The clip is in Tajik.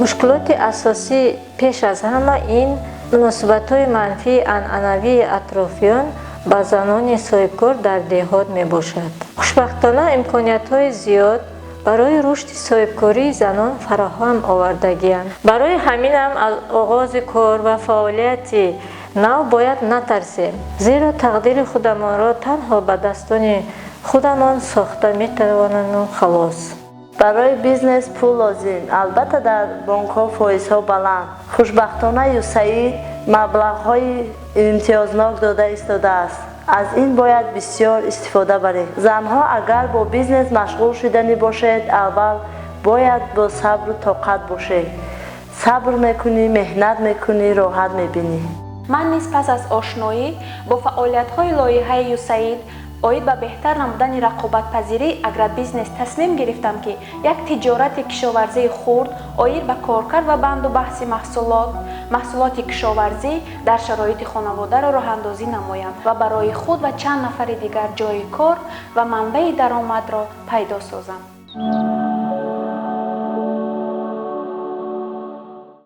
мушкилоти асосӣ пеш аз ҳама ин муносибатҳои манфии анъанавии атрофиён ба занони соҳибкор дар деҳот мебошад. хушбахтона имкониятҳои зиёд барои рушди соҳибкории занон фароҳам овардагианд. барои ҳаминам аз оғози кор ва фаъолияти нав бояд натарсем, зеро тақдири худамонро танҳо ба дастони худамон сохта метавонанд халос. барои бизнес пул лозим, албатта дар бонкҳо фоизҳо баланд. хушбахтона ЮСАИД маблағҳои имтиёзнок дода истодааст. аз ин бояд бисёр истифода баред. занҳо агар бо бизнес машғул шудани бошед, аввал бояд бо сабру тоқат бошед. сабр мекунӣ, меҳнат мекунӣ, роҳат мебинӣ. ман низ пас аз ошноӣ бо фаъолиятҳои лоиҳаи ЮСАИД оид ба беҳтар намудани рақобатпазирии агробизнес тасмим гирифтам, ки як тиҷорати кишоварзии хурд оид ба коркард ва банду баҳси маҳсулоти кишоварзӣ дар шароити хонаводаро роҳандозӣ намоям ва барои худ ва чанд нафари дигар ҷойи кор ва манбаи даромадро пайдо созам.